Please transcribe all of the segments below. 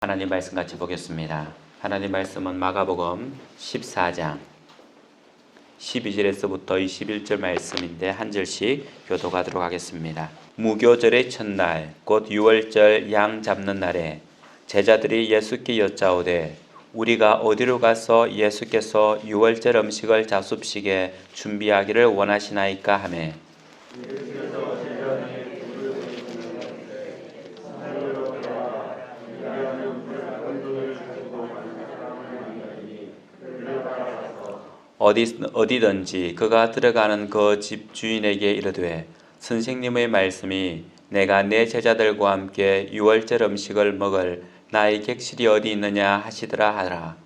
하나님 말씀 같이 보겠습니다. 하나님 말씀은 마가복음 14장 12절에서부터 21절 말씀인데 한 절씩 교독하도록 하겠습니다. 무교절의 첫날 곧 유월절 양 잡는 날에 제자들이 예수께 여짜오되 우리가 어디로 가서 예수께서 유월절 음식을 자습식에 준비하기를 원하시나이까 하매 어디든지 그가 들어가는 그 집 주인에게 이르되 선생님의 말씀이 내가 내 제자들과 함께 유월절 음식을 먹을 나의 객실이 어디 있느냐 하시더라 하라.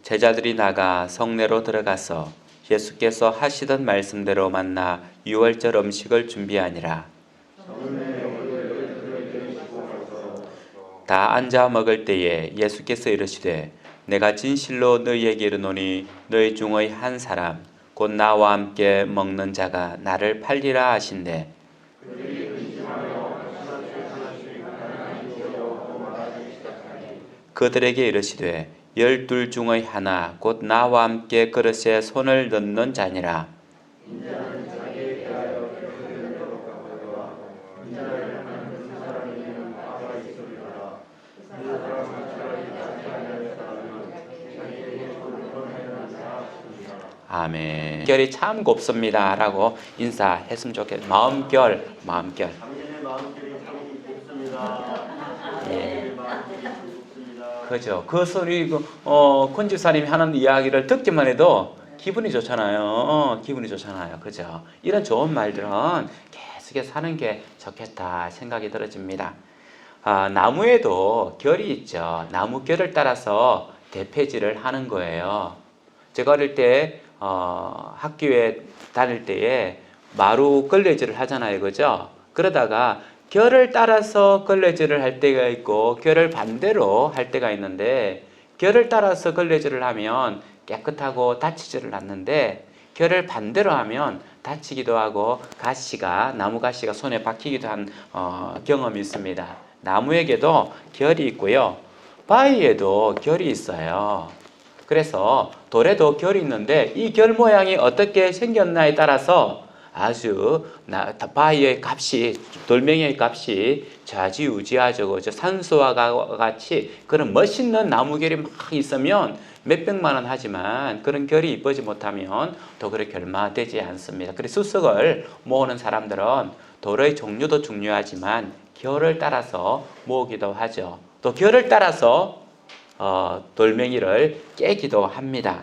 제자들이 나가 성내로 들어가서 예수께서 하시던 말씀대로 만나 유월절 음식을 준비하니라. 다 앉아 먹을 때에 예수께서 이르시되 내가 진실로 너희에게 이르노니 너희 중의 한 사람 곧 나와 함께 먹는 자가 나를 팔리라 하신대. 그들에게 이르시되 12 중의 하나 곧 나와 함께 그릇에 손을 넣는 자니라. 아멘. 결이 참 곱습니다 라고 인사했으면 좋겠어요. 마음결. 당신의 마음결이 참 곱습니다. 예. 그죠. 그 소리 권 집사님이 하는 이야기를 듣기만 해도 기분이 좋잖아요. 기분이 좋잖아요. 그죠. 이런 좋은 말들은 계속해서 하는 게 좋겠다 생각이 들어집니다. 나무에도 결이 있죠. 나무 결을 따라서 대패질을 하는 거예요. 제가 어릴 때 학교에 다닐 때에 마루 걸레질을 하잖아요. 그죠? 그러다가 결을 따라서 걸레질을 할 때가 있고 결을 반대로 할 때가 있는데 결을 따라서 걸레질을 하면 깨끗하고 다치지를 않는데 결을 반대로 하면 다치기도 하고 나무 가시가 손에 박히기도 한 경험이 있습니다. 나무에게도 결이 있고요. 바위에도 결이 있어요. 그래서 돌에도 결이 있는데 이 결 모양이 어떻게 생겼나에 따라서 아주 바위의 값이, 돌멩이의 값이 좌지우지하죠. 산소와 같이 그런 멋있는 나무 결이 막 있으면 몇백만 원 하지만 그런 결이 이쁘지 못하면 또 그렇게 얼마 되지 않습니다. 그래서 수석을 모으는 사람들은 돌의 종류도 중요하지만 결을 따라서 모으기도 하죠. 또 결을 따라서 돌멩이를 깨기도 합니다.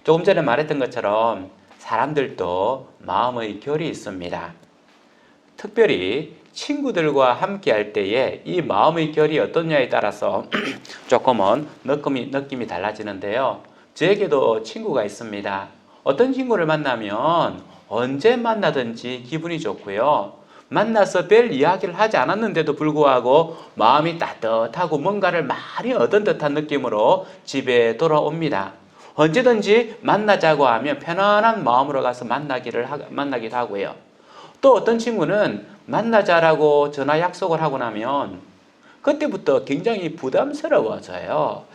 조금 전에 말했던 것처럼 사람들도 마음의 결이 있습니다. 특별히 친구들과 함께 할 때에 이 마음의 결이 어떠냐에 따라서 조금은 느낌이 달라지는데요. 저에게도 친구가 있습니다. 어떤 친구를 만나면 언제 만나든지 기분이 좋고요. 만나서 별 이야기를 하지 않았는데도 불구하고 마음이 따뜻하고 뭔가를 많이 얻은 듯한 느낌으로 집에 돌아옵니다. 언제든지 만나자고 하면 편안한 마음으로 가서 만나기도 하고요. 또 어떤 친구는 만나자라고 전화 약속을 하고 나면 그때부터 굉장히 부담스러워져요.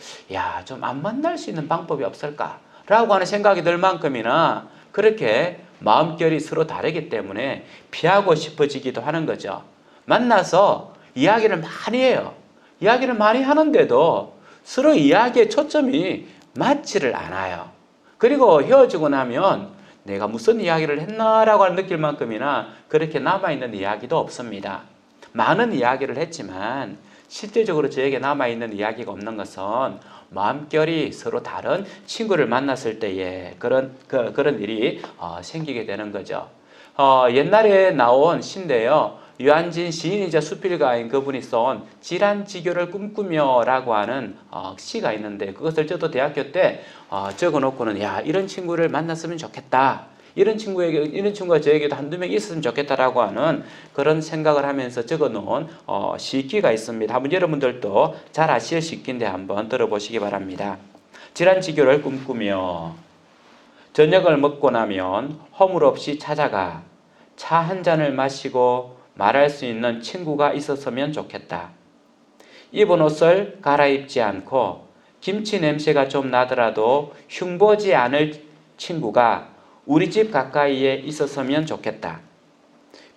좀 안 만날 수 있는 방법이 없을까? 라고 하는 생각이 들 만큼이나 그렇게 마음결이 서로 다르기 때문에 피하고 싶어지기도 하는 거죠. 만나서 이야기를 많이 해요. 이야기를 많이 하는데도 서로 이야기의 초점이 맞지를 않아요. 그리고 헤어지고 나면 내가 무슨 이야기를 했나라고 느낄 만큼이나 그렇게 남아있는 이야기도 없습니다. 많은 이야기를 했지만 실제적으로 저에게 남아있는 이야기가 없는 것은 마음결이 서로 다른 친구를 만났을 때에 그런 일이 생기게 되는 거죠. 옛날에 나온 시인데요. 유한진 시인이자 수필가인 그분이 쓴 질환지교를 꿈꾸며라고 하는 시가 있는데 그것을 저도 대학교 때 적어놓고는 이런 친구를 만났으면 좋겠다. 이런 친구가 저에게도 한두 명 있었으면 좋겠다라고 하는 그런 생각을 하면서 적어놓은 시기가 있습니다. 한번 여러분들도 잘 아실 시기인데 한번 들어보시기 바랍니다. 질환지교를 꿈꾸며 저녁을 먹고 나면 허물 없이 찾아가 차 한 잔을 마시고 말할 수 있는 친구가 있었으면 좋겠다. 입은 옷을 갈아입지 않고 김치 냄새가 좀 나더라도 흉보지 않을 친구가 우리 집 가까이에 있었으면 좋겠다.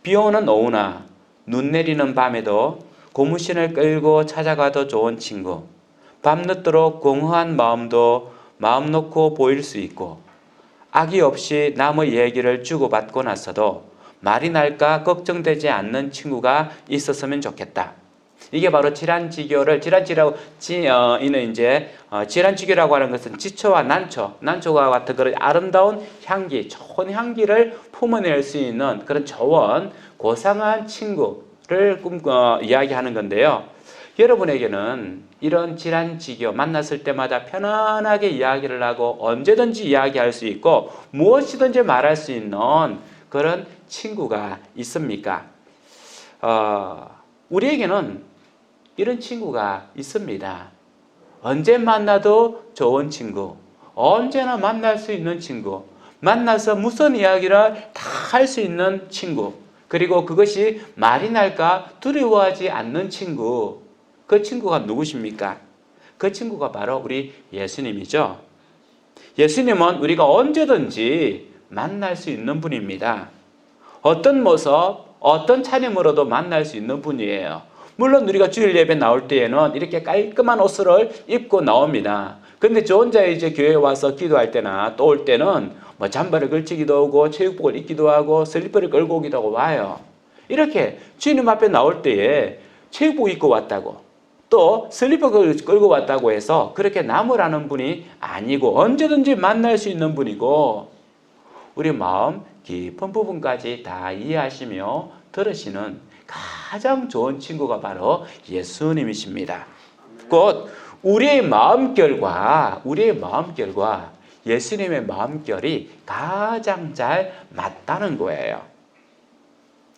비 오는 오후나 눈 내리는 밤에도 고무신을 끌고 찾아가도 좋은 친구. 밤늦도록 공허한 마음도 마음 놓고 보일 수 있고 악의 없이 남의 얘기를 주고받고 나서도 말이 날까 걱정되지 않는 친구가 있었으면 좋겠다. 이게 바로 질환지교를 질환지교라고 하는 것은 지초와 난초가 같은 그런 아름다운 향기, 좋은 향기를 품어낼 수 있는 그런 좋은 고상한 친구를 이야기하는 건데요. 여러분에게는 이런 질환지교 만났을 때마다 편안하게 이야기를 하고 언제든지 이야기할 수 있고 무엇이든지 말할 수 있는 그런 친구가 있습니까? 우리에게는 이런 친구가 있습니다. 언제 만나도 좋은 친구, 언제나 만날 수 있는 친구, 만나서 무슨 이야기를 다 할 수 있는 친구, 그리고 그것이 말이 날까 두려워하지 않는 친구. 그 친구가 누구십니까? 그 친구가 바로 우리 예수님이죠. 예수님은 우리가 언제든지 만날 수 있는 분입니다. 어떤 모습, 어떤 차림으로도 만날 수 있는 분이에요. 물론 우리가 주일 예배 나올 때에는 이렇게 깔끔한 옷을 입고 나옵니다. 근데 저 혼자 이제 교회에 와서 기도할 때나 또 올 때는 뭐 잠바를 걸치기도 하고 체육복을 입기도 하고 슬리퍼를 끌고 오기도 하고 와요. 이렇게 주님 앞에 나올 때에 체육복 입고 왔다고 또 슬리퍼를 끌고 왔다고 해서 그렇게 남으라는 분이 아니고 언제든지 만날 수 있는 분이고 우리 마음 깊은 부분까지 다 이해하시며 들으시는 가장 좋은 친구가 바로 예수님이십니다. 곧 우리의 마음결과 예수님의 마음결이 가장 잘 맞다는 거예요.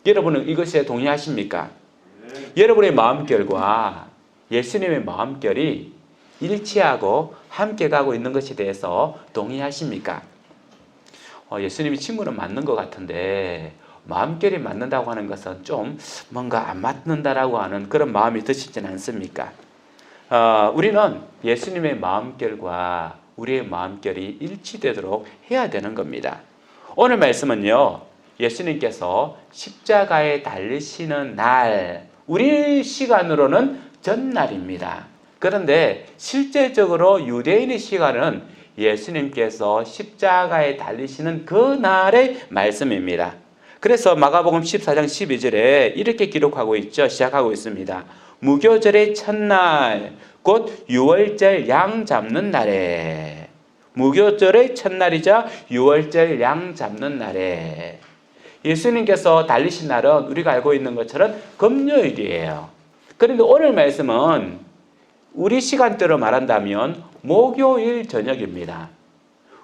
여러분은 이것에 동의하십니까? 여러분의 마음결과 예수님의 마음결이 일치하고 함께 가고 있는 것에 대해서 동의하십니까? 예수님이 친구는 맞는 것 같은데 마음결이 맞는다고 하는 것은 좀 뭔가 안 맞는다라고 하는 그런 마음이 드시지는 않습니까? 우리는 예수님의 마음결과 우리의 마음결이 일치되도록 해야 되는 겁니다. 오늘 말씀은요, 예수님께서 십자가에 달리시는 날, 우리 시간으로는 전날입니다. 그런데 실제적으로 유대인의 시간은 예수님께서 십자가에 달리시는 그 날의 말씀입니다. 그래서 마가복음 14장 12절에 이렇게 기록하고 있죠. 시작하고 있습니다. 무교절의 첫날 곧 유월절 양 잡는 날에 무교절의 첫날이자 유월절 양 잡는 날에 예수님께서 달리신 날은 우리가 알고 있는 것처럼 금요일이에요. 그런데 오늘 말씀은 우리 시간대로 말한다면 목요일 저녁입니다.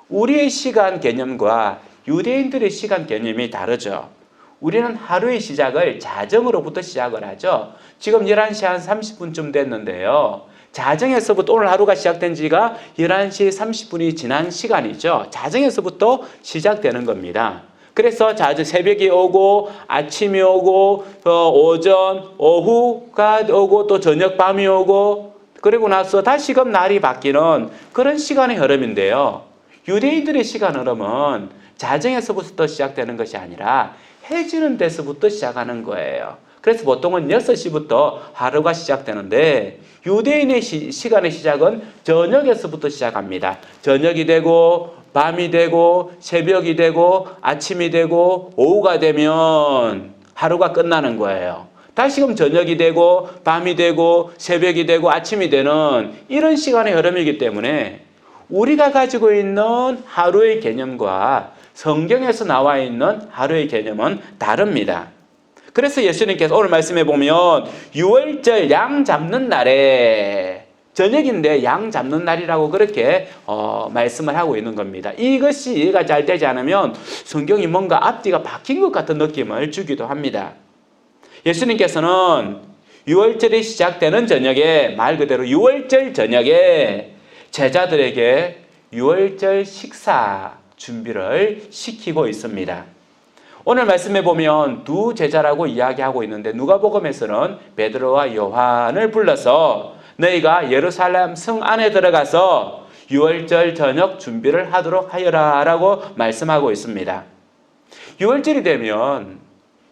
우리의 시간 개념과 유대인들의 시간 개념이 다르죠. 우리는 하루의 시작을 자정으로부터 시작을 하죠. 지금 11시 한 30분쯤 됐는데요. 자정에서부터 오늘 하루가 시작된 지가 11시 30분이 지난 시간이죠. 자정에서부터 시작되는 겁니다. 그래서 새벽이 오고 아침이 오고 오전, 오후가 오고 또 저녁 밤이 오고 그리고 나서 다시금 날이 바뀌는 그런 시간의 흐름인데요. 유대인들의 시간 흐름은 자정에서부터 시작되는 것이 아니라 해지는 데서부터 시작하는 거예요. 그래서 보통은 6시부터 하루가 시작되는데 유대인의 시간의 시작은 저녁에서부터 시작합니다. 저녁이 되고 밤이 되고 새벽이 되고 아침이 되고 오후가 되면 하루가 끝나는 거예요. 다시금 저녁이 되고 밤이 되고 새벽이 되고 아침이 되는 이런 시간의 흐름이기 때문에 우리가 가지고 있는 하루의 개념과 성경에서 나와 있는 하루의 개념은 다릅니다. 그래서 예수님께서 오늘 말씀해 보면 유월절 양 잡는 날에 저녁인데 양 잡는 날이라고 그렇게 말씀을 하고 있는 겁니다. 이것이 이해가 잘 되지 않으면 성경이 뭔가 앞뒤가 바뀐 것 같은 느낌을 주기도 합니다. 예수님께서는 유월절이 시작되는 저녁에 말 그대로 유월절 저녁에 제자들에게 유월절 식사 준비를 시키고 있습니다. 오늘 말씀에 보면 두 제자라고 이야기하고 있는데 누가복음에서는 베드로와 요한을 불러서 너희가 예루살렘 성 안에 들어가서 유월절 저녁 준비를 하도록 하여라 라고 말씀하고 있습니다. 유월절이 되면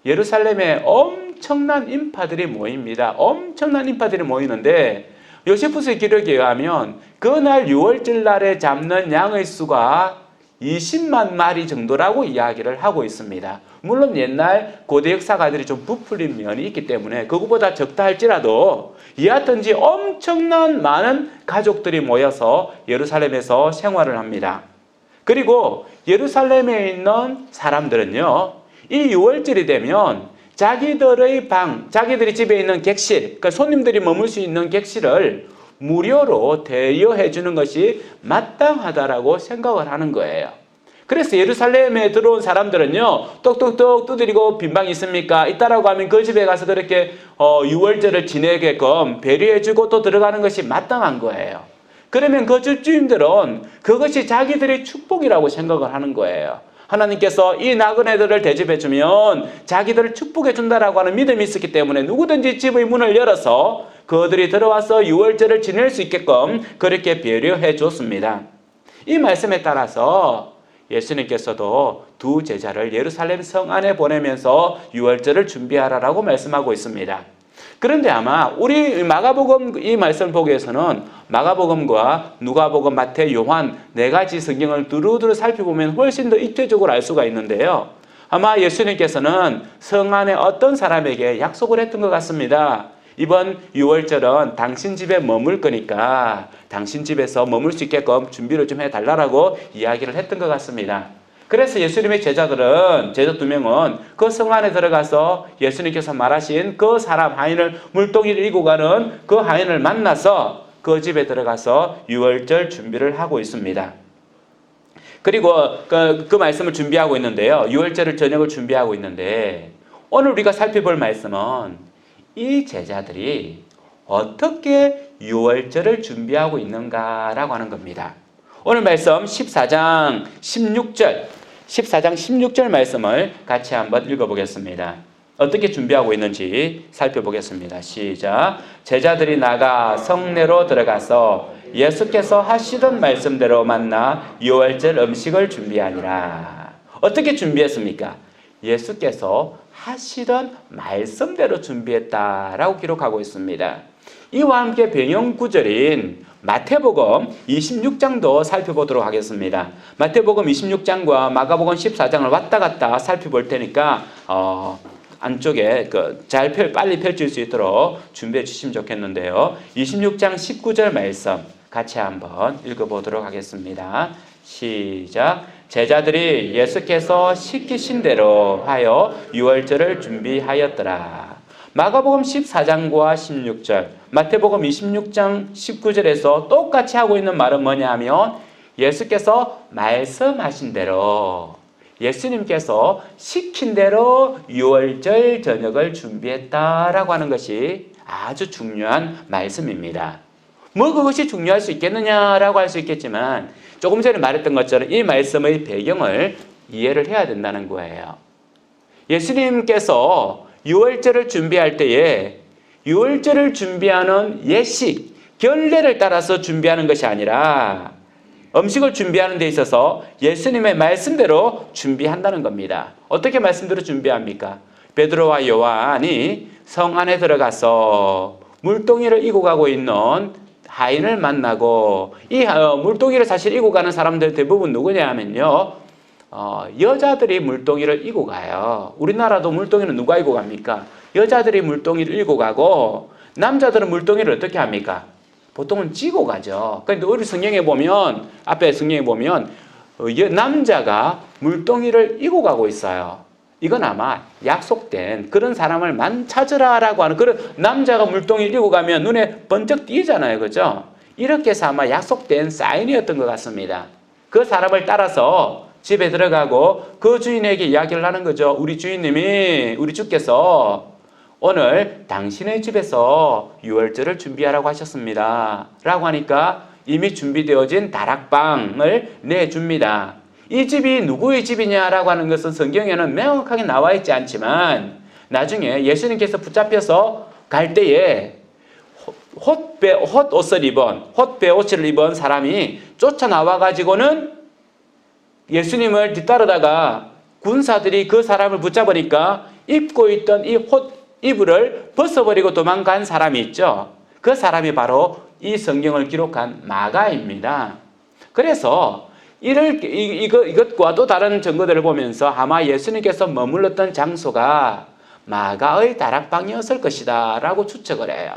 예루살렘에 엄청난 인파들이 모입니다. 엄청난 인파들이 모이는데 요세푸스 기록에 의하면 그날 유월절 날에 잡는 양의 수가 20만 마리 정도라고 이야기를 하고 있습니다. 물론 옛날 고대 역사가들이 좀 부풀린 면이 있기 때문에 그것보다 적다 할지라도 이하든지 엄청난 많은 가족들이 모여서 예루살렘에서 생활을 합니다. 그리고 예루살렘에 있는 사람들은요, 이 유월절이 되면 자기들의 방, 자기들이 집에 있는 객실, 그러니까 손님들이 머물 수 있는 객실을 무료로 대여해 주는 것이 마땅하다라고 생각을 하는 거예요. 그래서 예루살렘에 들어온 사람들은요, 똑똑똑 두드리고 빈방 있습니까? 있다라고 하면 그 집에 가서 그렇게 유월절을 지내게끔 배려해 주고 또 들어가는 것이 마땅한 거예요. 그러면 그 집주인들은 그것이 자기들의 축복이라고 생각을 하는 거예요. 하나님께서 이 나그네들을 대접해 주면 자기들을 축복해 준다라고 하는 믿음이 있었기 때문에 누구든지 집의 문을 열어서 그들이 들어와서 유월절을 지낼 수 있게끔 그렇게 배려해 줬습니다. 이 말씀에 따라서 예수님께서도 두 제자를 예루살렘 성 안에 보내면서 유월절을 준비하라라고 말씀하고 있습니다. 그런데 아마 우리 마가복음 이 말씀을 보기 위해서는 마가복음과 누가복음, 마태, 요한 네 가지 성경을 두루두루 살펴보면 훨씬 더 입체적으로 알 수가 있는데요. 아마 예수님께서는 성 안에 어떤 사람에게 약속을 했던 것 같습니다. 이번 유월절은 당신 집에 머물 거니까 당신 집에서 머물 수 있게끔 준비를 좀 해달라고 이야기를 했던 것 같습니다. 그래서 예수님의 제자들은, 제자 2명은 그 성 안에 들어가서 예수님께서 말하신 그 사람 하인을, 물동이를 이고 가는 그 하인을 만나서 그 집에 들어가서 유월절 준비를 하고 있습니다. 그리고 그 말씀을 준비하고 있는데요. 유월절을 저녁을 준비하고 있는데 오늘 우리가 살펴볼 말씀은 이 제자들이 어떻게 유월절을 준비하고 있는가라고 하는 겁니다. 오늘 말씀 14장 16절 말씀을 같이 한번 읽어보겠습니다. 어떻게 준비하고 있는지 살펴보겠습니다. 시작. 제자들이 나가 성내로 들어가서 예수께서 하시던 말씀대로 만나 유월절 음식을 준비하니라. 어떻게 준비했습니까? 예수께서 하시던 말씀대로 준비했다라고 기록하고 있습니다. 이와 함께 병영 구절인 마태복음 26장도 살펴보도록 하겠습니다. 마태복음 26장과 마가복음 14장을 왔다 갔다 살펴볼 테니까 안쪽에 빨리 펼칠 수 있도록 준비해 주시면 좋겠는데요. 26장 19절 말씀 같이 한번 읽어보도록 하겠습니다. 시작. 제자들이 예수께서 시키신 대로 하여 유월절을 준비하였더라. 마가복음 14장과 16절, 마태복음 26장 19절에서 똑같이 하고 있는 말은 뭐냐 하면 예수께서 말씀하신 대로, 예수님께서 시킨 대로 유월절 저녁을 준비했다라고 하는 것이 아주 중요한 말씀입니다. 뭐 그것이 중요할 수 있겠느냐라고 할 수 있겠지만 조금 전에 말했던 것처럼 이 말씀의 배경을 이해를 해야 된다는 거예요. 예수님께서 유월절을 준비할 때에 유월절을 준비하는 예식, 결례를 따라서 준비하는 것이 아니라 음식을 준비하는 데 있어서 예수님의 말씀대로 준비한다는 겁니다. 어떻게 말씀대로 준비합니까? 베드로와 요한이 성 안에 들어가서 물동이를 이고 가고 있는 하인을 만나고, 이 물동이를 사실 이고 가는 사람들 대부분 누구냐 하면요, 여자들이 물동이를 이고 가요. 우리나라도 물동이는 누가 이고 갑니까? 여자들이 물동이를 이고 가고, 남자들은 물동이를 어떻게 합니까? 보통은 찌고 가죠. 그런데 우리 성경에 보면, 앞에 성경에 보면 남자가 물동이를 이고 가고 있어요. 이건 아마 약속된 그런 사람을 찾으라라고 하는, 그런 남자가 물동이를 이고 가면 눈에 번쩍 띄잖아요. 그죠? 이렇게 해서 아마 약속된 사인이었던 것 같습니다. 그 사람을 따라서 집에 들어가고 그 주인에게 이야기를 하는 거죠. 우리 주인님이, 우리 주께서 오늘 당신의 집에서 유월절을 준비하라고 하셨습니다 라고 하니까 이미 준비되어진 다락방을 내줍니다. 이 집이 누구의 집이냐라고 하는 것은 성경에는 명확하게 나와 있지 않지만 나중에 예수님께서 붙잡혀서 갈 때에 헛옷을 입은 헛배옷을 입은 사람이 쫓아나와 가지고는 예수님을 뒤따르다가 군사들이 그 사람을 붙잡으니까 입고 있던 이 이불을 벗어버리고 도망간 사람이 있죠. 그 사람이 바로 이 성경을 기록한 마가입니다. 그래서 이것과 또 다른 증거들을 보면서 아마 예수님께서 머물렀던 장소가 마가의 다락방이었을 것이다 라고 추측을 해요.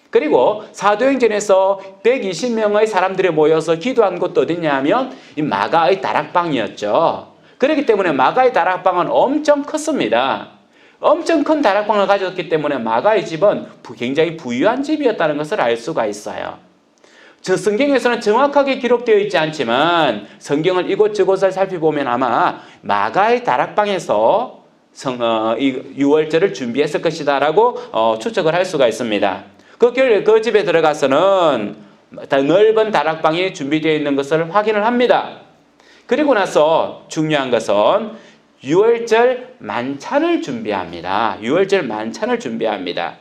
그리고 사도행전에서 120명의 사람들이 모여서 기도한 곳도 어디냐 하면 이 마가의 다락방이었죠. 그렇기 때문에 마가의 다락방은 엄청 컸습니다. 엄청 큰 다락방을 가졌기 때문에 마가의 집은 굉장히 부유한 집이었다는 것을 알 수가 있어요. 저 성경에서는 정확하게 기록되어 있지 않지만 성경을 이곳저곳을 살펴보면 아마 마가의 다락방에서 유월절을 준비했을 것이다 라고 추측을 할 수가 있습니다. 그 집에 들어가서는 넓은 다락방이 준비되어 있는 것을 확인을 합니다. 그리고 나서 중요한 것은 유월절 만찬을 준비합니다. 유월절 만찬을 준비합니다.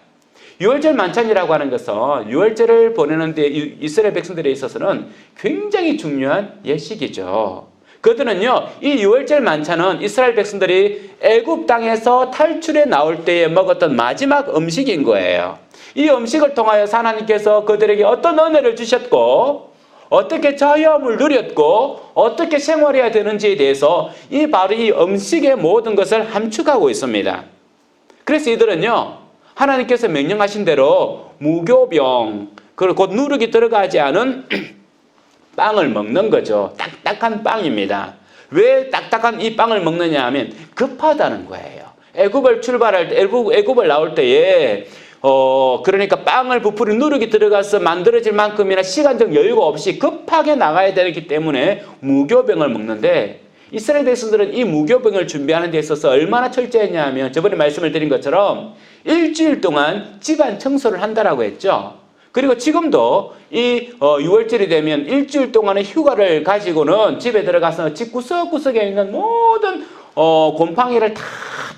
유월절 만찬이라고 하는 것은 유월절을 보내는 데 이스라엘 백성들에 있어서는 굉장히 중요한 예식이죠. 그들은요, 이 유월절 만찬은 이스라엘 백성들이 애굽 땅에서 탈출해 나올 때에 먹었던 마지막 음식인 거예요. 이 음식을 통하여 하나님께서 그들에게 어떤 은혜를 주셨고 어떻게 자유함을 누렸고 어떻게 생활해야 되는지에 대해서 바로 이 음식의 모든 것을 함축하고 있습니다. 그래서 이들은요, 하나님께서 명령하신 대로 무교병, 그리고 곧 누룩이 들어가지 않은 빵을 먹는 거죠. 딱딱한 빵입니다. 왜 딱딱한 이 빵을 먹느냐 하면 급하다는 거예요. 애굽을 나올 때에 그러니까 빵을 부풀이 누룩이 들어가서 만들어질 만큼이나 시간적 여유가 없이 급하게 나가야 되기 때문에 무교병을 먹는데 이스라엘 백성들은 이 무교병을 준비하는 데 있어서 얼마나 철저했냐 하면 저번에 말씀을 드린 것처럼 일주일 동안 집안 청소를 한다라고 했죠. 그리고 지금도 이 6월절이 되면 일주일 동안의 휴가를 가지고는 집에 들어가서 집 구석구석에 있는 모든 곰팡이를 다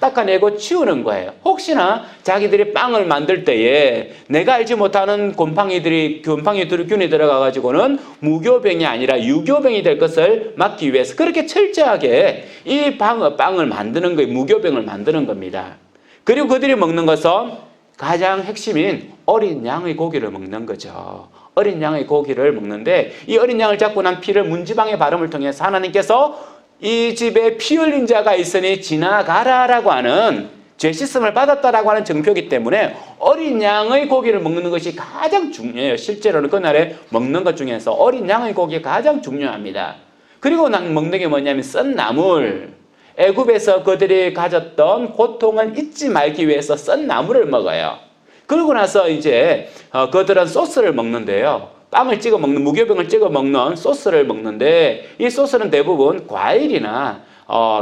닦아내고 치우는 거예요. 혹시나 자기들이 빵을 만들 때에 내가 알지 못하는 곰팡이들이 균이 들어가 가지고는 무교병이 아니라 유교병이 될 것을 막기 위해서 그렇게 철저하게 이 빵을 만드는 거예요. 무교병을 만드는 겁니다. 그리고 그들이 먹는 것은 가장 핵심인 어린 양의 고기를 먹는 거죠. 어린 양의 고기를 먹는데 이 어린 양을 잡고 난 피를 문지방에 바름을 통해서 하나님께서 이 집에 피 흘린 자가 있으니 지나가라라고 하는 죄 씻음을 받았다라고 하는 증표이기 때문에 어린 양의 고기를 먹는 것이 가장 중요해요. 실제로는 그날에 먹는 것 중에서 어린 양의 고기가 가장 중요합니다. 그리고 먹는 게 뭐냐면 썬 나물. 애굽에서 그들이 가졌던 고통을 잊지 말기 위해서 썬 나물을 먹어요. 그러고 나서 이제 그들은 소스를 먹는데요. 빵을 찍어 먹는, 무교병을 찍어 먹는 소스를 먹는데 이 소스는 대부분 과일이나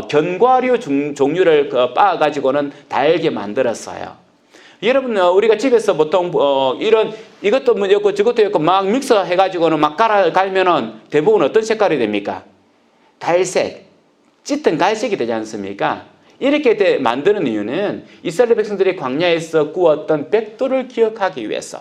견과류 종류를 빻아가지고는 달게 만들었어요. 여러분, 우리가 집에서 보통 이것도 였고 저것도 였고 막 믹서 해가지고는 막 갈면은 대부분 어떤 색깔이 됩니까? 갈색, 짙은 갈색이 되지 않습니까? 이렇게 만드는 이유는 이스라엘 백성들이 광야에서 구웠던 백도를 기억하기 위해서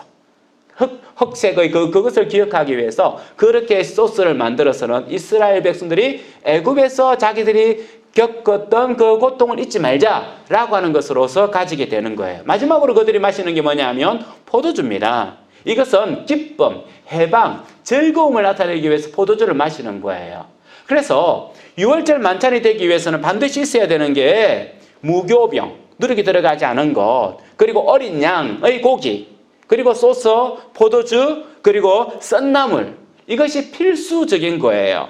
흑색의 그것을 기억하기 위해서 그렇게 소스를 만들어서는 이스라엘 백성들이 애굽에서 자기들이 겪었던 그 고통을 잊지 말자라고 하는 것으로서 가지게 되는 거예요. 마지막으로 그들이 마시는 게 뭐냐면 포도주입니다. 이것은 기쁨, 해방, 즐거움을 나타내기 위해서 포도주를 마시는 거예요. 그래서 6월절 만찬이 되기 위해서는 반드시 있어야 되는 게 무교병, 누룩이 들어가지 않은 것, 그리고 어린 양의 고기, 그리고 소스, 포도주, 그리고 썬나물. 이것이 필수적인 거예요.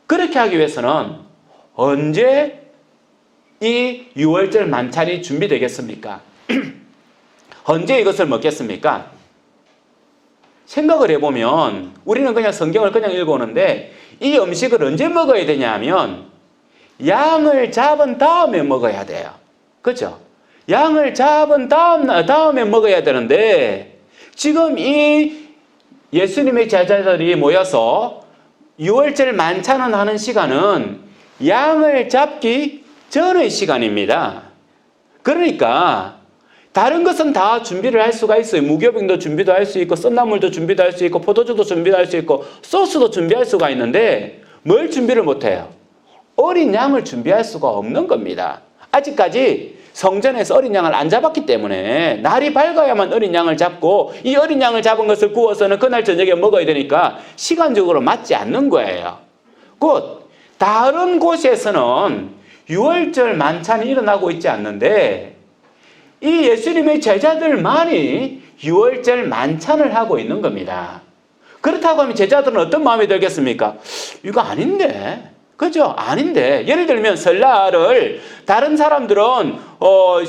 그렇게 하기 위해서는 언제 이 6월절 만찬이 준비되겠습니까? 언제 이것을 먹겠습니까? 생각을 해보면 우리는 그냥 성경을 그냥 읽어오는데 이 음식을 언제 먹어야 되냐 하면 양을 잡은 다음에 먹어야 돼요. 그렇죠? 양을 잡은 다음에 먹어야 되는데 지금 이 예수님의 제자들이 모여서 유월절 만찬을 하는 시간은 양을 잡기 전의 시간입니다. 그러니까 다른 것은 다 준비를 할 수가 있어요. 무교병도 준비도 할 수 있고 썬나물도 준비도 할 수 있고 포도주도 준비도 할 수 있고 소스도 준비할 수가 있는데 뭘 준비를 못해요? 어린 양을 준비할 수가 없는 겁니다. 아직까지 성전에서 어린 양을 안 잡았기 때문에 날이 밝아야만 어린 양을 잡고 이 어린 양을 잡은 것을 구워서는 그날 저녁에 먹어야 되니까 시간적으로 맞지 않는 거예요. 곧 다른 곳에서는 유월절 만찬이 일어나고 있지 않는데 이 예수님의 제자들만이 유월절 만찬을 하고 있는 겁니다. 그렇다고 하면 제자들은 어떤 마음이 들겠습니까? 이거 아닌데. 그죠? 아닌데. 예를 들면 설날을 다른 사람들은 1월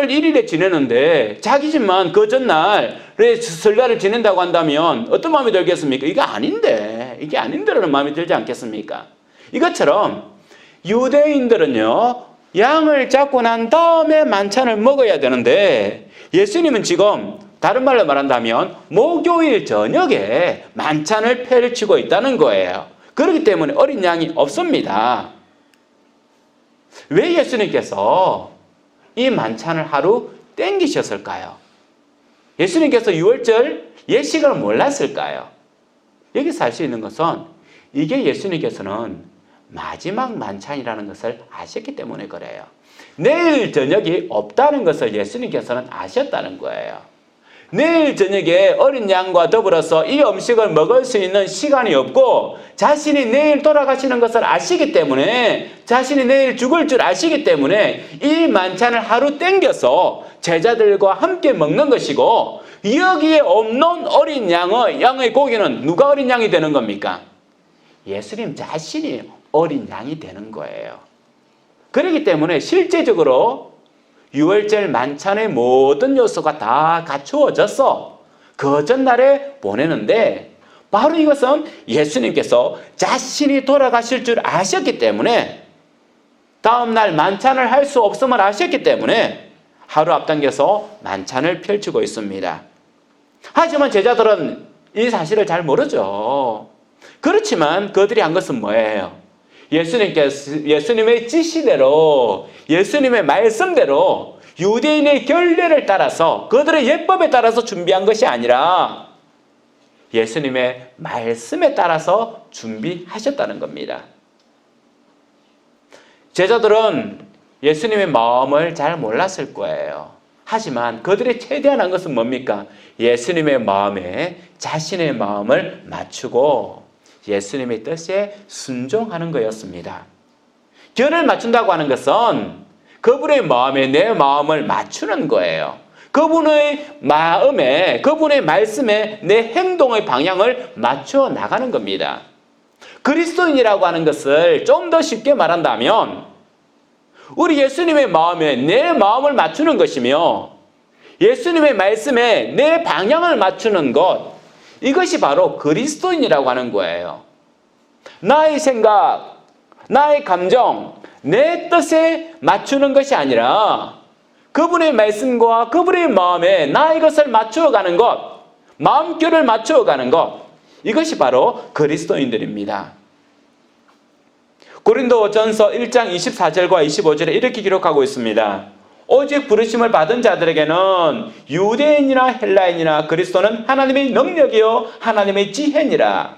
1일에 지내는데 자기 집만 그 전날에 설날을 지낸다고 한다면 어떤 마음이 들겠습니까? 이게 아닌데. 이게 아닌데라는 마음이 들지 않겠습니까? 이것처럼 유대인들은요. 양을 잡고 난 다음에 만찬을 먹어야 되는데 예수님은 지금 다른 말로 말한다면 목요일 저녁에 만찬을 펼치고 있다는 거예요. 그렇기 때문에 어린 양이 없습니다. 왜 예수님께서 이 만찬을 하루 땡기셨을까요? 예수님께서 유월절 예식을 몰랐을까요? 여기서 알 수 있는 것은 이게 예수님께서는 마지막 만찬이라는 것을 아셨기 때문에 그래요. 내일 저녁이 없다는 것을 예수님께서는 아셨다는 거예요. 내일 저녁에 어린 양과 더불어서 이 음식을 먹을 수 있는 시간이 없고 자신이 내일 돌아가시는 것을 아시기 때문에 자신이 내일 죽을 줄 아시기 때문에 이 만찬을 하루 땡겨서 제자들과 함께 먹는 것이고 여기에 없는 어린 양의 고기는 누가 어린 양이 되는 겁니까? 예수님 자신이 어린 양이 되는 거예요. 그렇기 때문에 실제적으로 유월절 만찬의 모든 요소가 다 갖추어져서 그 전날에 보내는데 바로 이것은 예수님께서 자신이 돌아가실 줄 아셨기 때문에 다음날 만찬을 할 수 없음을 아셨기 때문에 하루 앞당겨서 만찬을 펼치고 있습니다. 하지만 제자들은 이 사실을 잘 모르죠. 그렇지만 그들이 한 것은 뭐예요? 예수님의 지시대로 예수님의 말씀대로 유대인의 결례를 따라서 그들의 예법에 따라서 준비한 것이 아니라 예수님의 말씀에 따라서 준비하셨다는 겁니다. 제자들은 예수님의 마음을 잘 몰랐을 거예요. 하지만 그들의 최대한 것은 뭡니까? 예수님의 마음에 자신의 마음을 맞추고 예수님의 뜻에 순종하는 거였습니다. 결을 맞춘다고 하는 것은 그분의 마음에 내 마음을 맞추는 거예요. 그분의 마음에, 그분의 말씀에 내 행동의 방향을 맞춰 나가는 겁니다. 그리스도인이라고 하는 것을 좀 더 쉽게 말한다면 우리 예수님의 마음에 내 마음을 맞추는 것이며 예수님의 말씀에 내 방향을 맞추는 것, 이것이 바로 그리스도인이라고 하는 거예요. 나의 생각, 나의 감정, 내 뜻에 맞추는 것이 아니라 그분의 말씀과 그분의 마음에 나 이것을 맞추어가는 것, 마음결을 맞추어가는 것, 이것이 바로 그리스도인들입니다. 고린도전서 1장 24절과 25절에 이렇게 기록하고 있습니다. 오직 부르심을 받은 자들에게는 유대인이나 헬라인이나 그리스도는 하나님의 능력이요 하나님의 지혜니라.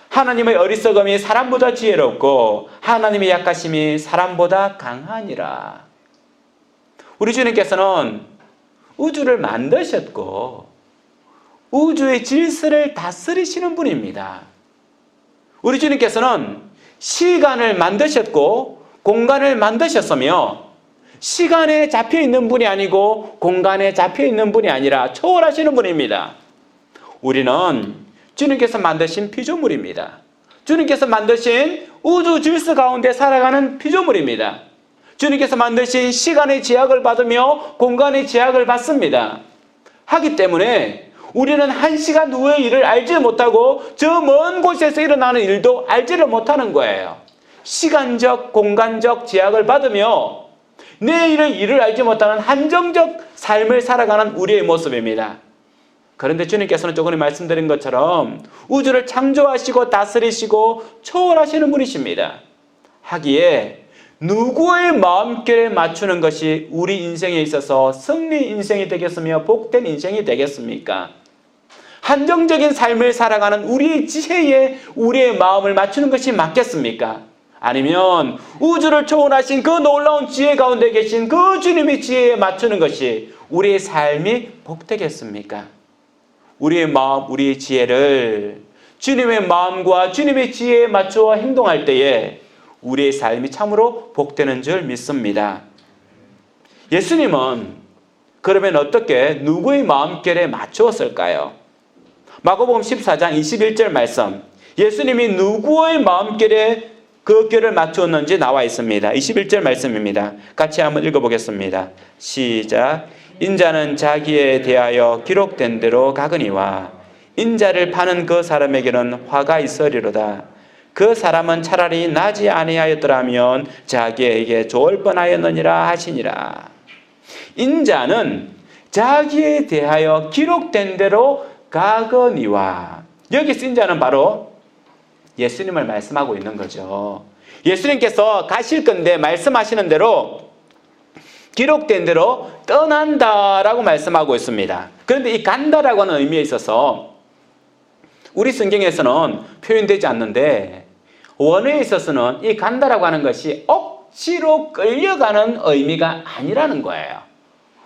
하나님의 어리석음이 사람보다 지혜롭고 하나님의 약하심이 사람보다 강하니라. 우리 주님께서는 우주를 만드셨고 우주의 질서를 다스리시는 분입니다. 우리 주님께서는 시간을 만드셨고 공간을 만드셨으며 시간에 잡혀 있는 분이 아니고 공간에 잡혀 있는 분이 아니라 초월하시는 분입니다. 우리는 주님께서 만드신 피조물입니다. 주님께서 만드신 우주 질서 가운데 살아가는 피조물입니다. 주님께서 만드신 시간의 제약을 받으며 공간의 제약을 받습니다. 하기 때문에 우리는 한 시간 후의 일을 알지 못하고 저 먼 곳에서 일어나는 일도 알지를 못하는 거예요. 시간적, 공간적 제약을 받으며 내일의 일을 알지 못하는 한정적 삶을 살아가는 우리의 모습입니다. 그런데 주님께서는 조금 전에 말씀드린 것처럼 우주를 창조하시고 다스리시고 초월하시는 분이십니다. 하기에 누구의 마음결에 맞추는 것이 우리 인생에 있어서 승리 인생이 되겠으며 복된 인생이 되겠습니까? 한정적인 삶을 살아가는 우리의 지혜에 우리의 마음을 맞추는 것이 맞겠습니까? 아니면 우주를 초월하신 그 놀라운 지혜 가운데 계신 그 주님의 지혜에 맞추는 것이 우리의 삶이 복되겠습니까? 우리의 마음, 우리의 지혜를 주님의 마음과 주님의 지혜에 맞추어 행동할 때에 우리의 삶이 참으로 복되는 줄 믿습니다. 예수님은 그러면 어떻게 누구의 마음결에 맞추었을까요? 마가복음 14장 21절 말씀, 예수님이 누구의 마음결에 그 결을 맞추었는지 나와 있습니다. 21절 말씀입니다. 같이 한번 읽어보겠습니다. 시작. 인자는 자기에 대하여 기록된 대로 가거니와 인자를 파는 그 사람에게는 화가 있으리로다. 그 사람은 차라리 나지 아니하였더라면 자기에게 좋을 뻔하였느니라 하시니라. 인자는 자기에 대하여 기록된 대로 가거니와, 여기서 인자는 바로 예수님을 말씀하고 있는 거죠. 예수님께서 가실 건데 말씀하시는 대로 기록된 대로 떠난다라고 말씀하고 있습니다. 그런데 이 간다라고 하는 의미에 있어서 우리 성경에서는 표현되지 않는데 원어에 있어서는 이 간다라고 하는 것이 억지로 끌려가는 의미가 아니라는 거예요.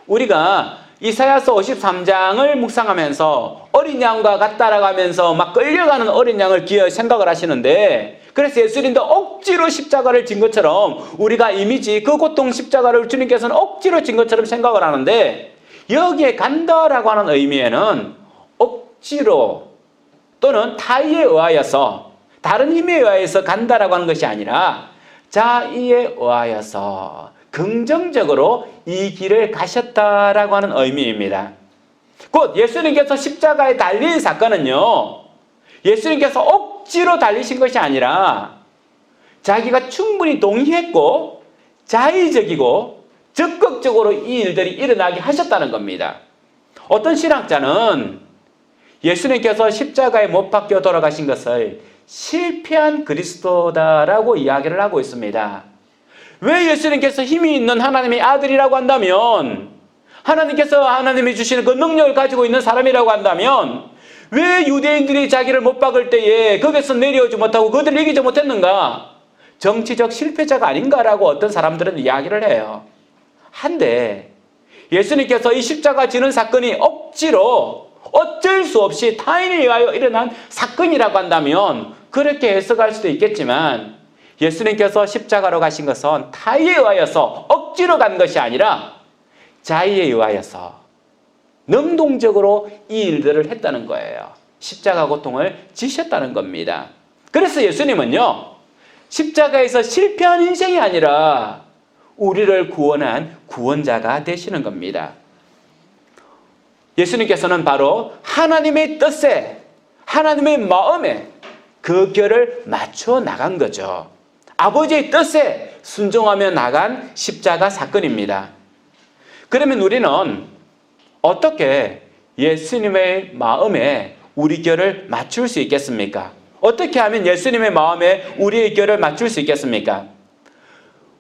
우리가 이사야서 53장을 묵상하면서 어린 양과 같다라고 하면서 막 끌려가는 어린 양을 생각을 하시는데, 그래서 예수님도 억지로 십자가를 진 것처럼 우리가 이미지 그 고통 십자가를 주님께서는 억지로 진 것처럼 생각을 하는데, 여기에 간다라고 하는 의미에는 억지로 또는 타의에 의하여서 다른 힘에 의하여서 간다라고 하는 것이 아니라 자의에 의하여서 긍정적으로 이 길을 가셨다라고 하는 의미입니다. 곧 예수님께서 십자가에 달린 사건은요, 예수님께서 억지로 달리신 것이 아니라 자기가 충분히 동의했고 자의적이고 적극적으로 이 일들이 일어나게 하셨다는 겁니다. 어떤 신학자는 예수님께서 십자가에 못 박혀 돌아가신 것을 실패한 그리스도다라고 이야기를 하고 있습니다. 왜 예수님께서 힘이 있는 하나님의 아들이라고 한다면, 하나님께서 하나님이 주시는 그 능력을 가지고 있는 사람이라고 한다면 왜 유대인들이 자기를 못 박을 때에 거기서 내려오지 못하고 그들을 이기지 못했는가? 정치적 실패자가 아닌가라고 어떤 사람들은 이야기를 해요. 한데 예수님께서 이 십자가 지는 사건이 억지로 어쩔 수 없이 타인에 의하여 일어난 사건이라고 한다면 그렇게 해석할 수도 있겠지만, 예수님께서 십자가로 가신 것은 타의에 의하여서 억지로 간 것이 아니라 자의에 의하여서 능동적으로 이 일들을 했다는 거예요. 십자가 고통을 지셨다는 겁니다. 그래서 예수님은요, 십자가에서 실패한 인생이 아니라 우리를 구원한 구원자가 되시는 겁니다. 예수님께서는 바로 하나님의 뜻에, 하나님의 마음에 그 결을 맞춰 나간 거죠. 아버지의 뜻에 순종하며 나간 십자가 사건입니다. 그러면 우리는 어떻게 예수님의 마음에 우리 결을 맞출 수 있겠습니까? 어떻게 하면 예수님의 마음에 우리의 결을 맞출 수 있겠습니까?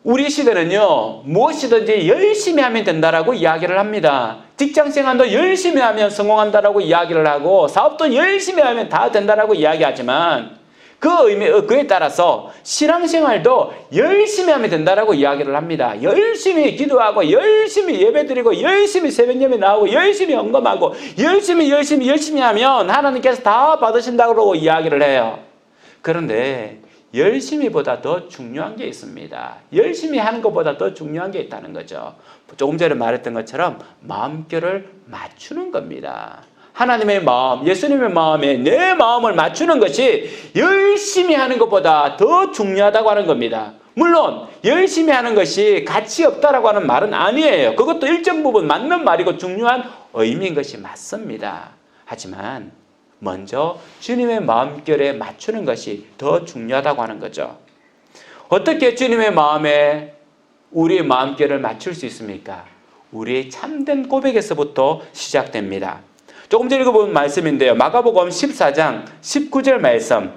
우리 시대는요, 무엇이든지 열심히 하면 된다라고 이야기를 합니다. 직장생활도 열심히 하면 성공한다라고 이야기를 하고, 사업도 열심히 하면 다 된다라고 이야기하지만, 그에 따라서 신앙생활도 열심히 하면 된다라고 이야기를 합니다. 열심히 기도하고, 열심히 예배드리고, 열심히 새벽예배 나오고, 열심히 헌금하고, 열심히 하면 하나님께서 다 받으신다고 이야기를 해요. 그런데 열심히보다 더 중요한 게 있습니다. 열심히 하는 것보다 더 중요한 게 있다는 거죠. 조금 전에 말했던 것처럼 마음결을 맞추는 겁니다. 하나님의 마음, 예수님의 마음에 내 마음을 맞추는 것이 열심히 하는 것보다 더 중요하다고 하는 겁니다. 물론 열심히 하는 것이 가치 없다라고 하는 말은 아니에요. 그것도 일정 부분 맞는 말이고 중요한 의미인 것이 맞습니다. 하지만 먼저 주님의 마음결에 맞추는 것이 더 중요하다고 하는 거죠. 어떻게 주님의 마음에 우리의 마음결을 맞출 수 있습니까? 우리의 참된 고백에서부터 시작됩니다. 조금 전에 읽어본 말씀인데요. 마가복음 14장 19절 말씀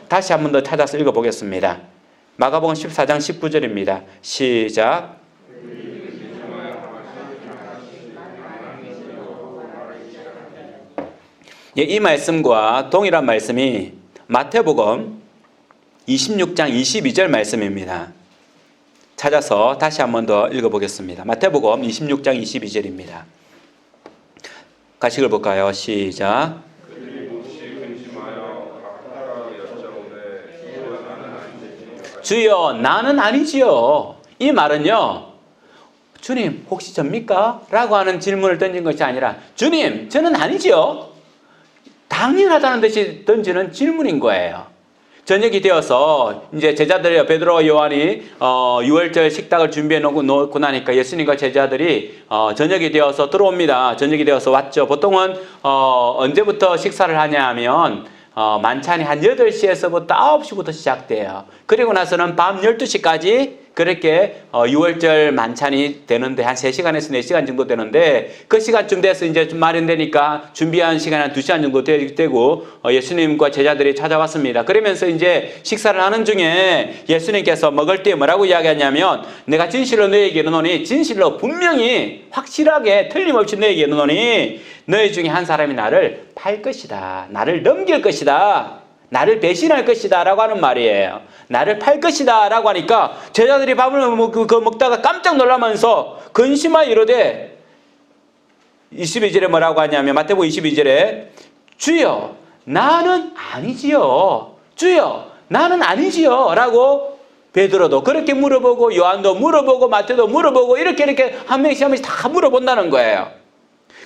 다시 한 번 더 찾아서 읽어보겠습니다. 마가복음 14장 19절입니다. 시작. 예, 이 말씀과 동일한 말씀이 마태복음 26장 22절 말씀입니다. 찾아서 다시 한 번 더 읽어보겠습니다. 마태복음 26장 22절입니다. 같이 읽어볼까요? 시작. 주여 나는 아니지요. 이 말은요, 주님 혹시 접니까? 라고 하는 질문을 던진 것이 아니라 주님 저는 아니지요. 당연하다는 듯이 던지는 질문인 거예요. 저녁이 되어서 이제 제자들이 베드로와 요한이 유월절 식탁을 준비해 놓고 나니까 예수님과 제자들이 저녁이 되어서 들어옵니다. 저녁이 되어서 왔죠. 보통은 언제부터 식사를 하냐 하면 만찬이 한 8시에서부터 9시부터 시작돼요. 그리고 나서는 밤 12시까지 그렇게 유월절 만찬이 되는데 한 3시간에서 4시간 정도 되는데 그 시간쯤 돼서 이제 좀 마련되니까 준비한 시간이 한 2시간 정도 되고 예수님과 제자들이 찾아왔습니다. 그러면서 이제 식사를 하는 중에 예수님께서 먹을 때 뭐라고 이야기하냐면 내가 진실로 너에게 이르노니 진실로 분명히 확실하게 틀림없이 너에게 이르노니 너희 중에 한 사람이 나를 팔 것이다. 나를 넘길 것이다. 나를 배신할 것이다 라고 하는 말이에요. 나를 팔 것이다 라고 하니까 제자들이 밥을 먹다가 깜짝 놀라면서 근심하여 이르되 22절에 뭐라고 하냐면 마태복음 22절에 주여 나는 아니지요. 주여 나는 아니지요 라고 베드로도 그렇게 물어보고 요한도 물어보고 마태도 물어보고 이렇게 한 명씩 다 물어본다는 거예요.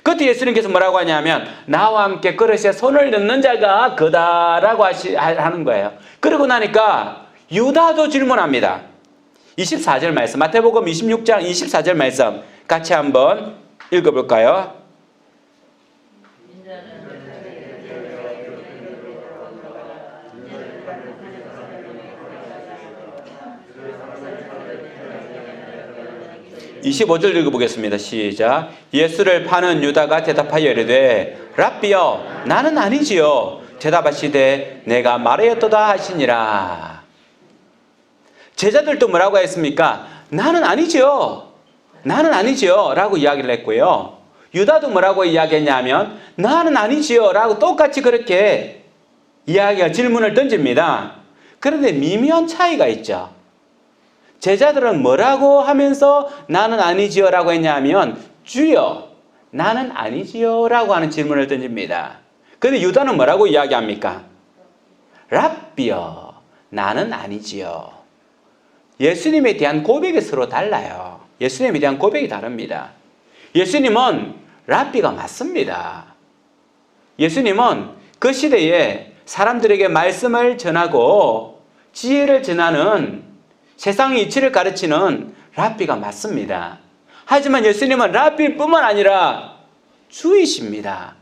그때 예수님께서 뭐라고 하냐면 나와 함께 그릇에 손을 넣는 자가 그다라고 하는 거예요. 그러고 나니까 유다도 질문합니다. 24절 말씀 마태복음 26장 24절 말씀 같이 한번 읽어볼까요? 25절 읽어보겠습니다. 시작. 예수를 파는 유다가 대답하여 이르되 랍비여 나는 아니지요. 대답하시되 내가 말하였도다 하시니라. 제자들도 뭐라고 했습니까? 나는 아니지요. 나는 아니지요 라고 이야기를 했고요. 유다도 뭐라고 이야기했냐면 나는 아니지요 라고 똑같이 그렇게 질문을 던집니다. 그런데 미묘한 차이가 있죠. 제자들은 뭐라고 하면서 나는 아니지요 라고 했냐면 주여 나는 아니지요 라고 하는 질문을 던집니다. 그런데 유다는 뭐라고 이야기합니까? 랍비여 나는 아니지요. 예수님에 대한 고백이 서로 달라요. 예수님에 대한 고백이 다릅니다. 예수님은 랍비가 맞습니다. 예수님은 그 시대에 사람들에게 말씀을 전하고 지혜를 전하는 세상의 이치를 가르치는 랍비가 맞습니다. 하지만 예수님은 랍비뿐만 아니라 주이십니다.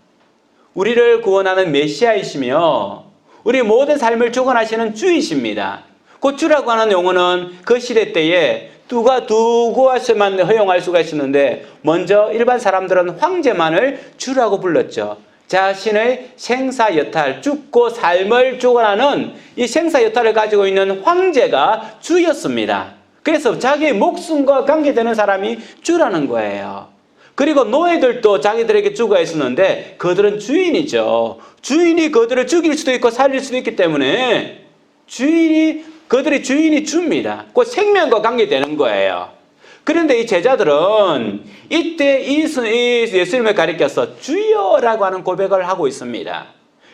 우리를 구원하는 메시아이시며 우리 모든 삶을 주관하시는 주이십니다. 그 주라고 하는 용어는 그 시대 때에 누가 두고서만 허용할 수가 있었는데 먼저 일반 사람들은 황제만을 주라고 불렀죠. 자신의 생사여탈, 죽고 삶을 주관하는 이 생사여탈을 가지고 있는 황제가 주였습니다. 그래서 자기의 목숨과 관계되는 사람이 주라는 거예요. 그리고 노예들도 자기들에게 주가 있었는데 그들은 주인이죠. 주인이 그들을 죽일 수도 있고 살릴 수도 있기 때문에 그들의 주인이 줍니다. 그 생명과 관계되는 거예요. 그런데 이 제자들은 이때 이 예수님을 가리켜서 주여라고 하는 고백을 하고 있습니다.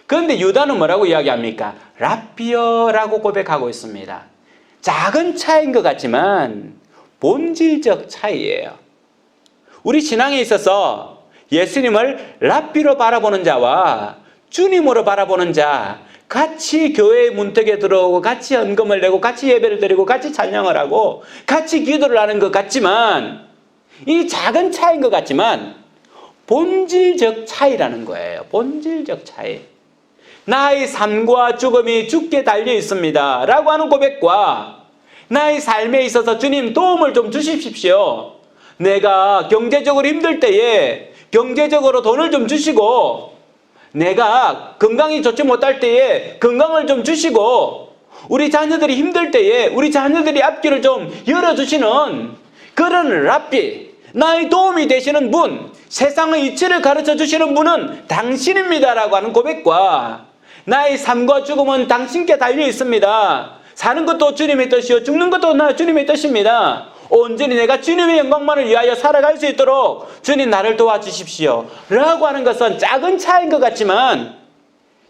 그런데 유다는 뭐라고 이야기합니까? 랍비여라고 고백하고 있습니다. 작은 차이인 것 같지만 본질적 차이예요. 우리 신앙에 있어서 예수님을 랍비로 바라보는 자와 주님으로 바라보는 자, 같이 교회의 문턱에 들어오고 같이 헌금을 내고 같이 예배를 드리고 같이 찬양을 하고 같이 기도를 하는 것 같지만 이 작은 차이인 것 같지만 본질적 차이라는 거예요. 본질적 차이. 나의 삶과 죽음이 주께 달려 있습니다 라고 하는 고백과 나의 삶에 있어서 주님 도움을 좀 주십시오. 내가 경제적으로 힘들 때에 경제적으로 돈을 좀 주시고, 내가 건강이 좋지 못할 때에 건강을 좀 주시고, 우리 자녀들이 힘들 때에 우리 자녀들이 앞길을 좀 열어주시는 그런 랍비, 나의 도움이 되시는 분, 세상의 이치를 가르쳐 주시는 분은 당신입니다라고 하는 고백과, 나의 삶과 죽음은 당신께 달려 있습니다. 사는 것도 주님의 뜻이요 죽는 것도 주님의 뜻입니다. 온전히 내가 주님의 영광만을 위하여 살아갈 수 있도록 주님 나를 도와주십시오 라고 하는 것은 작은 차이인 것 같지만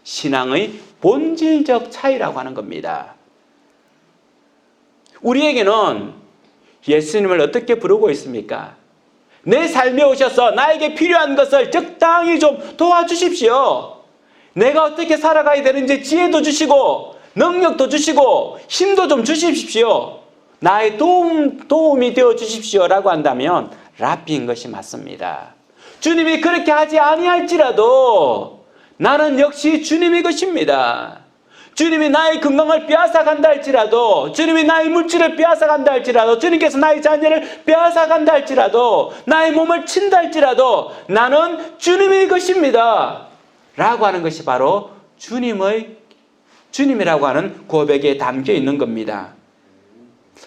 신앙의 본질적 차이라고 하는 겁니다. 우리에게는 예수님을 어떻게 부르고 있습니까? 내 삶에 오셔서 나에게 필요한 것을 적당히 좀 도와주십시오. 내가 어떻게 살아가야 되는지 지혜도 주시고 능력도 주시고 힘도 좀 주십시오. 나의 도움이 되어 주십시오 라고 한다면 랍비인 것이 맞습니다. 주님이 그렇게 하지 아니할지라도 나는 역시 주님의 것입니다. 주님이 나의 건강을 빼앗아간다 할지라도, 주님이 나의 물질을 빼앗아간다 할지라도, 주님께서 나의 자녀를 빼앗아간다 할지라도, 나의 몸을 친다 할지라도 나는 주님의 것입니다 라고 하는 것이 바로 주님이라고 하는 고백에 담겨 있는 겁니다.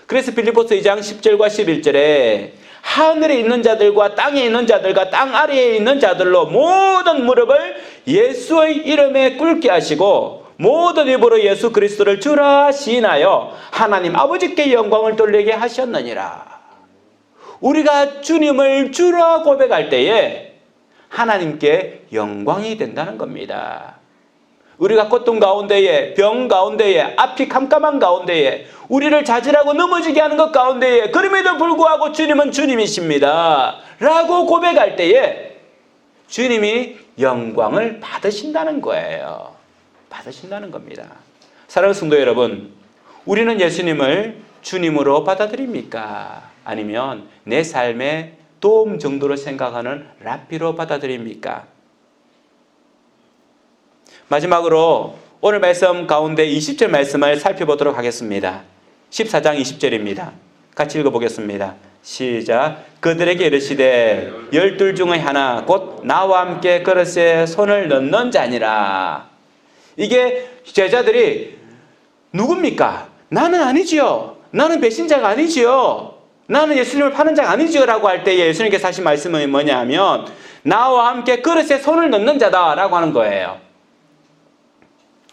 그래서 빌립보서 2장 10절과 11절에 하늘에 있는 자들과 땅에 있는 자들과 땅 아래에 있는 자들로 모든 무릎을 예수의 이름에 꿇게 하시고 모든 입으로 예수 그리스도를 주라 시인하여 하나님 아버지께 영광을 돌리게 하셨느니라. 우리가 주님을 주라 고백할 때에 하나님께 영광이 된다는 겁니다. 우리가 고통 가운데에, 병 가운데에, 앞이 캄캄한 가운데에, 우리를 자질하고 넘어지게 하는 것 가운데에 그럼에도 불구하고 주님은 주님이십니다 라고 고백할 때에 주님이 영광을 받으신다는 거예요. 받으신다는 겁니다. 사랑하는 성도 여러분, 우리는 예수님을 주님으로 받아들입니까? 아니면 내 삶의 도움 정도로 생각하는 랍비로 받아들입니까? 마지막으로 오늘 말씀 가운데 20절 말씀을 살펴보도록 하겠습니다. 14장 20절입니다. 같이 읽어보겠습니다. 시작. 그들에게 이르시되 12 중의 하나 곧 나와 함께 그릇에 손을 넣는 자니라. 이게 제자들이 누굽니까? 나는 아니지요. 나는 배신자가 아니지요. 나는 예수님을 파는 자가 아니지요 라고 할 때 예수님께서 하신 말씀은 뭐냐면 나와 함께 그릇에 손을 넣는 자다라고 하는 거예요.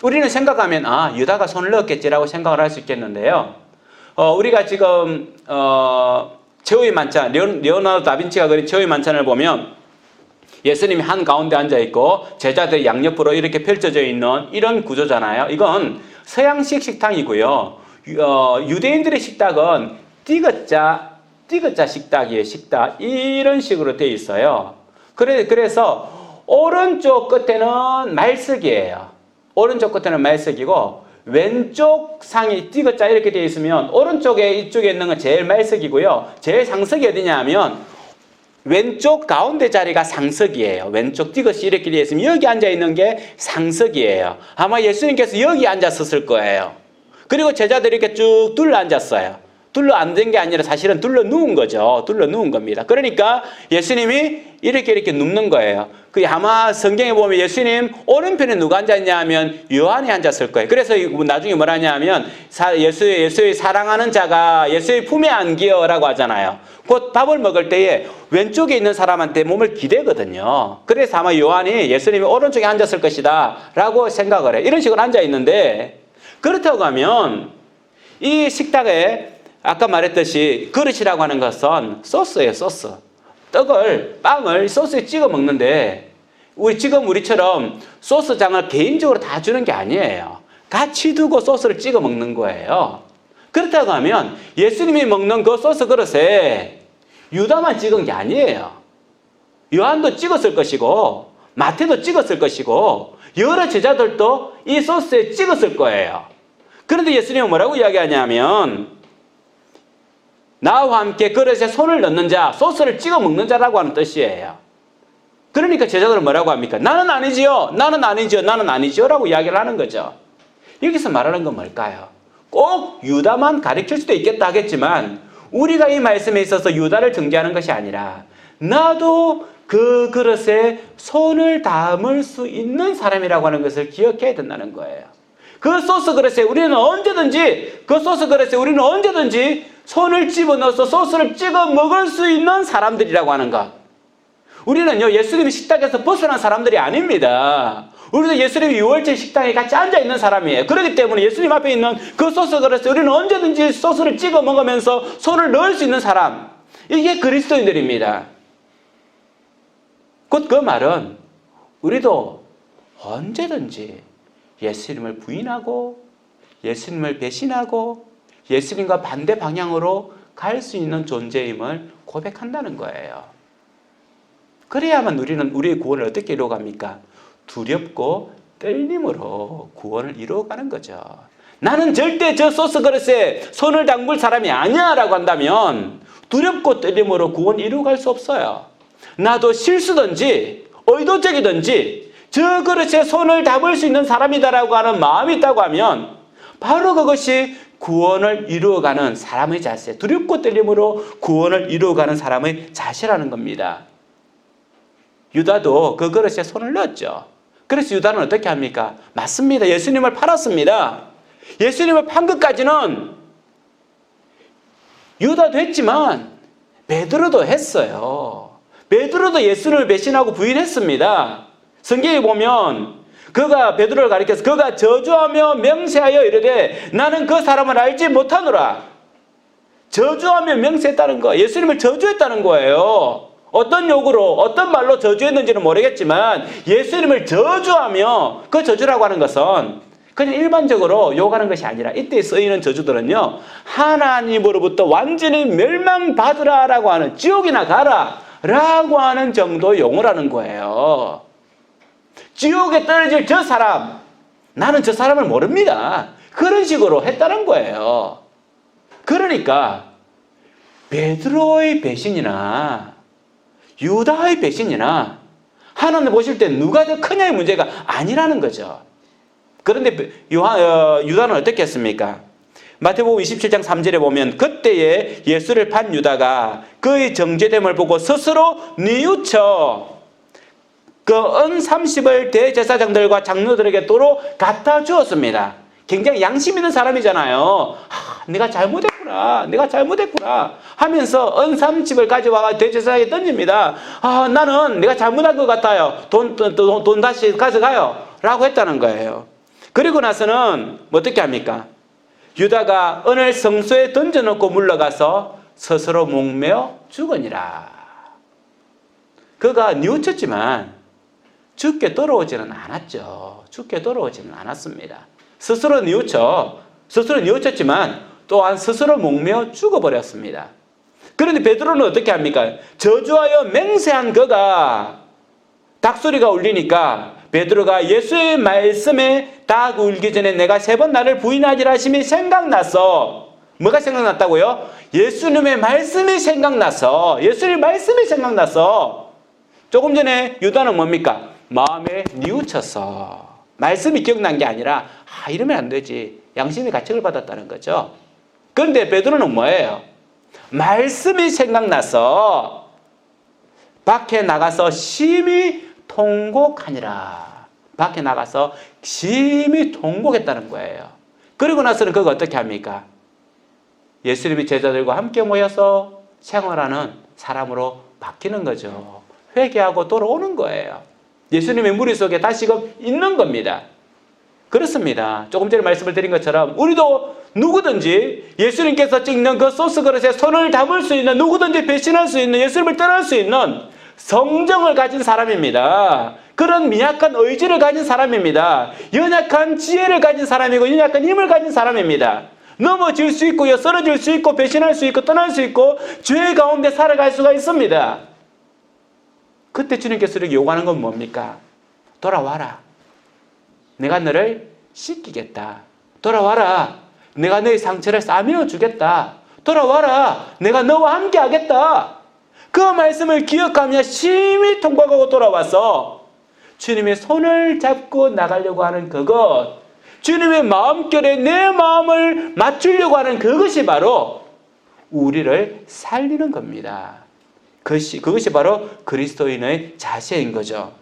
우리는 생각하면 유다가 손을 넣었겠지라고 생각을 할 수 있겠는데요. 우리가 지금 최후의 만찬, 레오나르도 다빈치가 그린 최후의 만찬을 보면 예수님이 한 가운데 앉아 있고 제자들이 양옆으로 이렇게 펼쳐져 있는 이런 구조잖아요. 이건 서양식 식탁이고요. 유대인들의 식탁은 띠거자 식탁이에요. 식탁 이런 식으로 되어 있어요. 그래서 오른쪽 끝에는 말석이에요. 오른쪽 끝에는 말석이고 왼쪽 상이 띠거자 이렇게 되어 있으면 오른쪽에 이쪽에 있는 건 제일 말석이고요. 제일 상석이 어디냐 하면 왼쪽 가운데 자리가 상석이에요. 왼쪽 띠것이 이렇게 되어 있으면 여기 앉아 있는 게 상석이에요. 아마 예수님께서 여기 앉았었을 거예요. 그리고 제자들이 이렇게 쭉 둘러 앉았어요. 둘러 앉은 게 아니라 사실은 둘러 누운 거죠. 둘러 누운 겁니다. 그러니까 예수님이 이렇게 눕는 거예요. 아마 성경에 보면 예수님 오른편에 누가 앉았냐 하면 요한이 앉았을 거예요. 그래서 나중에 뭐라냐 하면 예수의 사랑하는 자가 예수의 품에 안기어라고 하잖아요. 곧 밥을 먹을 때에 왼쪽에 있는 사람한테 몸을 기대거든요. 그래서 아마 요한이 예수님이 오른쪽에 앉았을 것이다 라고 생각을 해요. 이런 식으로 앉아 있는데, 그렇다고 하면 이 식탁에 아까 말했듯이 그릇이라고 하는 것은 소스예요. 소스. 빵을 소스에 찍어 먹는데 우리처럼 소스장을 개인적으로 다 주는 게 아니에요. 같이 두고 소스를 찍어 먹는 거예요. 그렇다고 하면 예수님이 먹는 그 소스 그릇에 유다만 찍은 게 아니에요. 요한도 찍었을 것이고 마태도 찍었을 것이고 여러 제자들도 이 소스에 찍었을 거예요. 그런데 예수님은 뭐라고 이야기하냐면 나와 함께 그릇에 손을 넣는 자, 소스를 찍어 먹는 자라고 하는 뜻이에요. 그러니까 제자들은 뭐라고 합니까? 나는 아니지요. 나는 아니지요. 나는 아니지요. 라고 이야기를 하는 거죠. 여기서 말하는 건 뭘까요? 꼭 유다만 가리킬 수도 있겠다 하겠지만 우리가 이 말씀에 있어서 유다를 정죄하는 것이 아니라 나도 그 그릇에 손을 담을 수 있는 사람이라고 하는 것을 기억해야 된다는 거예요. 그 소스 그릇에 우리는 언제든지 손을 집어넣어서 소스를 찍어 먹을 수 있는 사람들이라고 하는 것. 우리는요, 예수님의 식탁에서 벗어난 사람들이 아닙니다. 우리도 예수님의 유월절 식당에 같이 앉아있는 사람이에요. 그렇기 때문에 예수님 앞에 있는 그 소스 그릇에 우리는 언제든지 소스를 찍어 먹으면서 손을 넣을 수 있는 사람. 이게 그리스도인들입니다. 곧 그 말은 우리도 언제든지 예수님을 부인하고 예수님을 배신하고 예수님과 반대 방향으로 갈 수 있는 존재임을 고백한다는 거예요. 그래야만 우리는 우리의 구원을 어떻게 이루어갑니까? 두렵고 떨림으로 구원을 이루어가는 거죠. 나는 절대 저 소스 그릇에 손을 담글 사람이 아니야 라고 한다면 두렵고 떨림으로 구원 이루어갈 수 없어요. 나도 실수든지 의도적이든지 저 그릇에 손을 담을 수 있는 사람이다라고 하는 마음이 있다고 하면 바로 그것이 구원을 이루어가는 사람의 자세, 두렵고 떨림으로 구원을 이루어가는 사람의 자세라는 겁니다. 유다도 그 그릇에 손을 넣었죠. 그래서 유다는 어떻게 합니까? 맞습니다. 예수님을 팔았습니다. 예수님을 판 것까지는 유다도 했지만 베드로도 했어요. 베드로도 예수님을 배신하고 부인했습니다. 성경에 보면 그가 베드로를 가리켜서 그가 저주하며 맹세하여 이르되 나는 그 사람을 알지 못하노라. 저주하며 맹세했다는 거, 예수님을 저주했다는 거예요. 어떤 욕으로 어떤 말로 저주했는지는 모르겠지만 예수님을 저주하며, 그 저주라고 하는 것은 그냥 일반적으로 욕하는 것이 아니라 이때 쓰이는 저주들은요, 하나님으로부터 완전히 멸망받으라 라고 하는, 지옥이나 가라 라고 하는 정도의 용어라는 거예요. 지옥에 떨어질 저 사람, 나는 저 사람을 모릅니다. 그런 식으로 했다는 거예요. 그러니까 베드로의 배신이나 유다의 배신이나 하나님 보실 때 누가 더 크냐의 문제가 아니라는 거죠. 그런데 유다는 어떻게 했습니까? 마태복음 27장 3절에 보면 그때에 예수를 판 유다가 그의 정죄됨을 보고 스스로 뉘우쳐 그 은 30을 대제사장들과 장로들에게 도로 갖다 주었습니다. 굉장히 양심 있는 사람이잖아요. 내가 잘못했구나 하면서 은 30을 가져와 대제사장에게 던집니다. 나는 내가 잘못한 것 같아요. 돈 다시 가져가요 라고 했다는 거예요. 그리고 나서는 어떻게 합니까? 유다가 은을 성소에 던져놓고 물러가서 스스로 목매어 죽으니라. 그가 뉘우쳤지만 죽게 돌아오지는 않았죠. 죽게 돌아오지는 않았습니다. 스스로 뉘우쳤지만 또한 스스로 목매어 죽어버렸습니다. 그런데 베드로는 어떻게 합니까? 저주하여 맹세한 그가 닭소리가 울리니까 베드로가 예수의 말씀에 닭 울기 전에 내가 3번 나를 부인하리라 하심이 생각나서, 뭐가 생각났다고요? 예수님의 말씀이 생각나서 조금 전에 유다는 뭡니까? 마음에 뉘우쳐서 말씀이 기억난 게 아니라 이러면 안 되지, 양심의 가책을 받았다는 거죠. 그런데 베드로는 뭐예요? 말씀이 생각나서 밖에 나가서 심히 통곡하니라. 밖에 나가서 심히 통곡했다는 거예요. 그리고 나서는 그가 어떻게 합니까? 예수님이 제자들과 함께 모여서 생활하는 사람으로 바뀌는 거죠. 회개하고 돌아오는 거예요. 예수님의 무리 속에 다시금 있는 겁니다. 그렇습니다. 조금 전에 말씀을 드린 것처럼 우리도 누구든지 예수님께서 찍는 그 소스 그릇에 손을 담을 수 있는, 누구든지 배신할 수 있는, 예수님을 떠날 수 있는 성정을 가진 사람입니다. 그런 미약한 의지를 가진 사람입니다. 연약한 지혜를 가진 사람이고 연약한 힘을 가진 사람입니다. 넘어질 수 있고요, 쓰러질 수 있고, 배신할 수 있고, 떠날 수 있고, 죄 가운데 살아갈 수가 있습니다. 그때 주님께서 이렇게 요구하는 건 뭡니까? 돌아와라. 내가 너를 씻기겠다. 돌아와라. 내가 너의 상처를 싸매어 주겠다. 돌아와라. 내가 너와 함께 하겠다. 그 말씀을 기억하며 심히 통곡하고 돌아와서 주님의 손을 잡고 나가려고 하는 그것, 주님의 마음결에 내 마음을 맞추려고 하는 그것이 바로 우리를 살리는 겁니다. 그것이 바로 그리스도인의 자세인 거죠.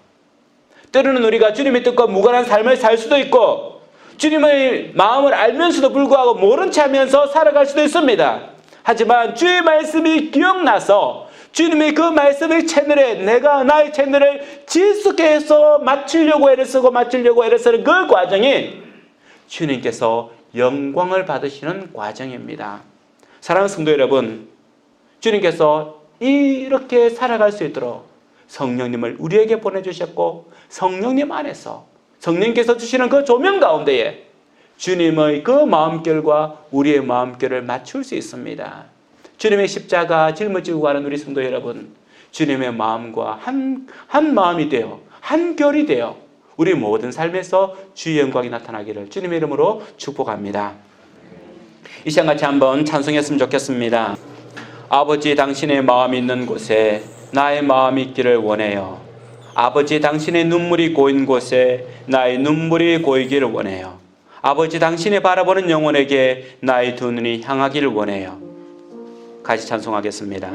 때로는 우리가 주님의 뜻과 무관한 삶을 살 수도 있고 주님의 마음을 알면서도 불구하고 모른 채 하면서 살아갈 수도 있습니다. 하지만 주의 말씀이 기억나서 주님의 그 말씀의 채널에 내가 나의 채널을 지속해서 맞추려고 애를 쓰는 그 과정이 주님께서 영광을 받으시는 과정입니다. 사랑하는 성도 여러분, 주님께서 이렇게 살아갈 수 있도록 성령님을 우리에게 보내주셨고 성령님 안에서 성령께서 주시는 그 조명 가운데에 주님의 그 마음결과 우리의 마음결을 맞출 수 있습니다. 주님의 십자가 짊어지고 가는 우리 성도 여러분, 주님의 마음과 한 마음이 되어 한 결이 되어 우리 모든 삶에서 주의 영광이 나타나기를 주님의 이름으로 축복합니다. 이 시간 같이 한번 찬송했으면 좋겠습니다. 아버지, 당신의 마음이 있는 곳에 나의 마음이 있기를 원해요. 아버지, 당신의 눈물이 고인 곳에 나의 눈물이 고이기를 원해요. 아버지, 당신이 바라보는 영혼에게 나의 두 눈이 향하기를 원해요. 같이 찬송하겠습니다.